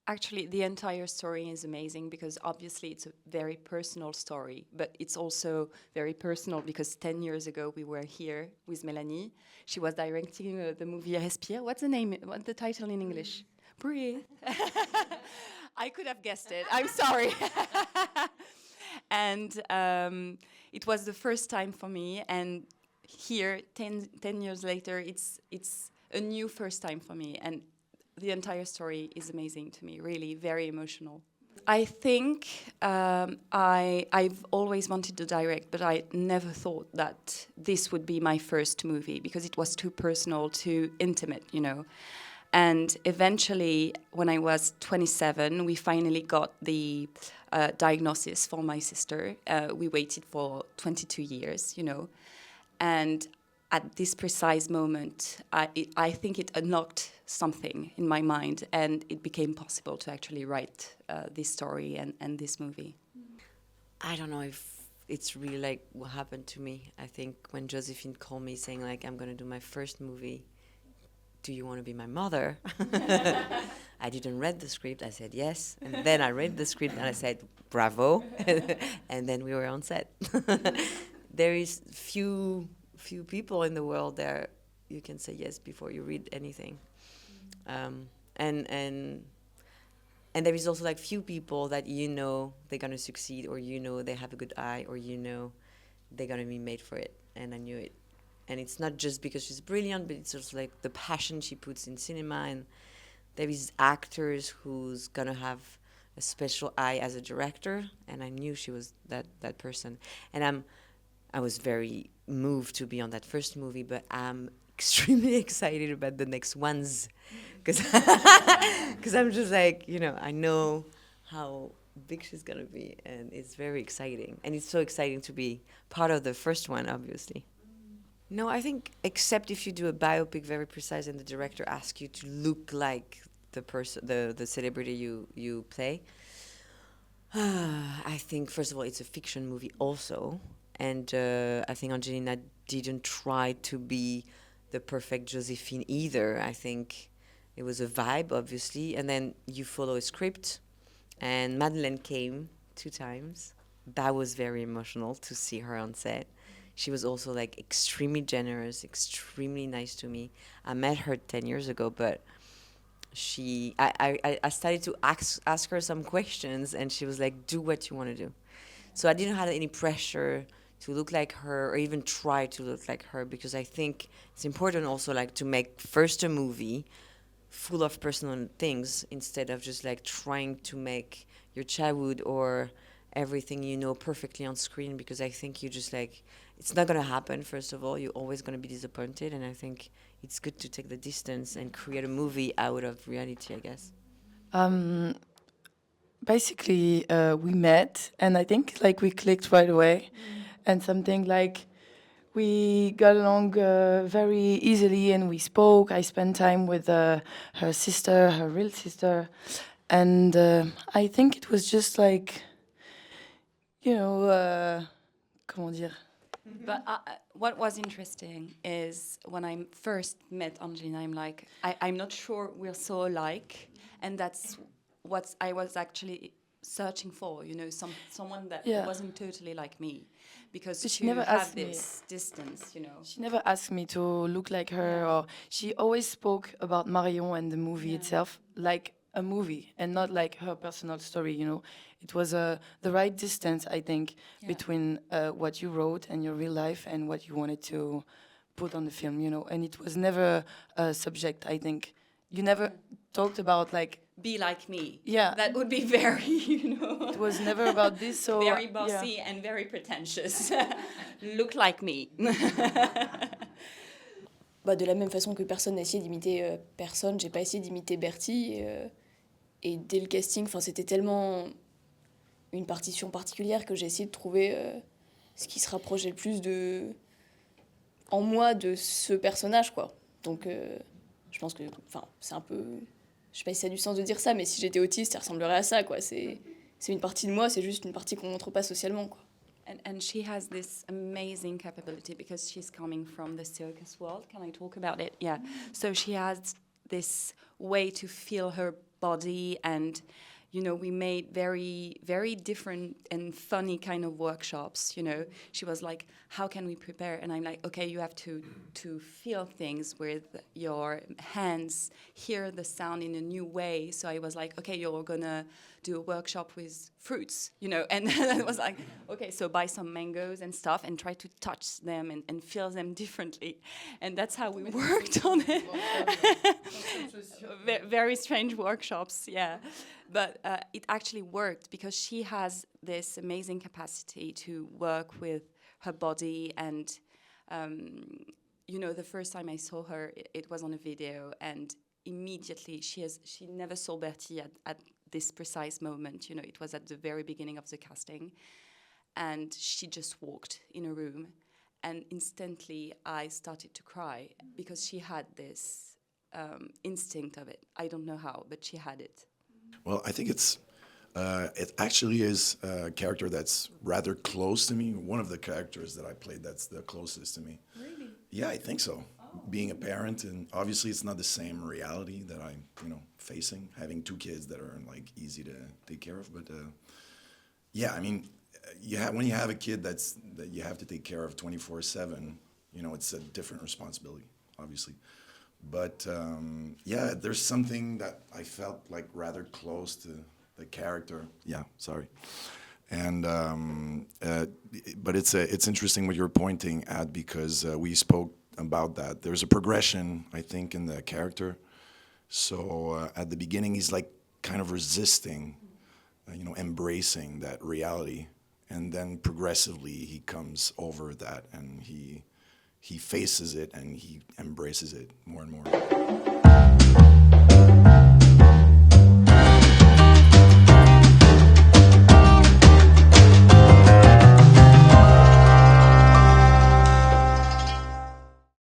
Actually, the entire story is amazing because obviously it's a very personal story, but it's also very personal because 10 years ago we were here with Mélanie. She was directing the movie Respire. What's the name? What's the title in English? Breathe. I could have guessed it. I'm sorry. And it was the first time for me. And here, 10 years later, it's a new first time for me. And the entire story is amazing to me, really, very emotional. I think I've always wanted to direct, but I never thought that this would be my first movie because it was too personal, too intimate, you know. And eventually, when I was 27, we finally got the diagnosis for my sister. We waited for 22 years, you know. And at this precise moment, I think it unlocked something in my mind, and it became possible to actually write this story and this movie. I don't know if it's really like what happened to me. I think when Joséphine called me saying like, I'm going to do my first movie, do you want to be my mother? I didn't read the script. I said yes. And then I read the script and I said, bravo. And then we were on set. There is few people in the world there you can say yes before you read anything. And there is also like few people that you know they're gonna succeed, or you know they have a good eye, or you know they're gonna be made for it. And I knew it. And it's not just because she's brilliant, but it's also like the passion she puts in cinema. And there is actors who's gonna have a special eye as a director, and I knew she was that person. And I was very moved to be on that first movie, but I'm extremely excited about the next ones, because I'm just like, you know, I know how big she's gonna be, and it's very exciting. And it's so exciting to be part of the first one, obviously. No, I think except if you do a biopic very precise and the director asks you to look like the person, the celebrity you play. I think first of all it's a fiction movie also. And I think Angelina didn't try to be the perfect Joséphine either. I think it was a vibe, obviously. And then you follow a script. And Madeleine came 2 times. That was very emotional to see her on set. She was also like extremely generous, extremely nice to me. I met her 10 years ago, but I started to ask her some questions, and she was like, do what you want to do. So I didn't have any pressure to look like her or even try to look like her, because I think it's important also like to make first a movie full of personal things instead of just like trying to make your childhood or everything you know perfectly on screen, because I think you just like, it's not going to happen. First of all, you're always going to be disappointed, and I think it's good to take the distance and create a movie out of reality, I guess. Basically, we met, and I think like we clicked right away, and something like we got along very easily, and we spoke. I spent time with her sister, her real sister, and I think it was just like, you know, comment dire. But what was interesting is when I first met Angelina, I'm like, I'm not sure we're so alike, and that's what I was actually searching for, you know, someone that wasn't totally like me, because she to never have asked this distance, you know. She never asked me to look like her, or she always spoke about Marion and the movie itself like a movie and not like her personal story, you know. It was the right distance, I think, between what you wrote and your real life and what you wanted to put on the film, you know. And it was never a subject, I think. You never talked about like, be like me. Yeah. That would be very, you know. It was never about this, so... Very bossy and very pretentious. Look like me. Bah, de la même façon que personne n'a essayé d'imiter personne, j'ai pas essayé d'imiter Bertille. Et dès le casting, c'était tellement une partition particulière que j'ai essayé de trouver ce qui se rapprochait le plus en moi de ce personnage, quoi. Donc, je pense que c'est un peu... Je sais pas si ça a du sens de dire ça, mais si j'étais autiste, ça ressemblerait à ça, quoi. c'est une partie de moi, c'est juste une partie qu'on montre pas socialement, quoi. And she has this amazing capability because she's coming from the circus world. Can I talk about it? Yeah. So she has this way to feel her body, and we made very, very different and funny kind of workshops. She was like, how can we prepare? And I'm like, okay, you have to feel things with your hands, hear the sound in a new way. So I was like, okay, you're gonna do a workshop with fruits, and I was like, okay, so buy some mangoes and stuff and try to touch them and feel them differently. And that's how we worked on it. Very strange workshops, yeah. But it actually worked because she has this amazing capacity to work with her body. And, the first time I saw her, it was on a video, and immediately she never saw Bertille at this precise moment. It was at the very beginning of the casting, and she just walked in a room, and instantly I started to cry because she had this instinct of it. I don't know how, but she had it. Well, I think it actually is a character that's rather close to me. One of the characters that I played that's the closest to me. Really? Yeah, I think so. Being a parent, and obviously it's not the same reality that I'm, facing, having 2 kids that are like easy to take care of. But yeah, I mean, when you have a kid that you have to take care of 24/7, it's a different responsibility, obviously. But yeah, there's something that I felt like rather close to the character. Yeah, sorry. And but it's interesting what you're pointing at, because we spoke about that. There's a progression, I think, in the character. So at the beginning, he's like kind of resisting, embracing that reality, and then progressively he comes over that, and he faces it and he embraces it more and more.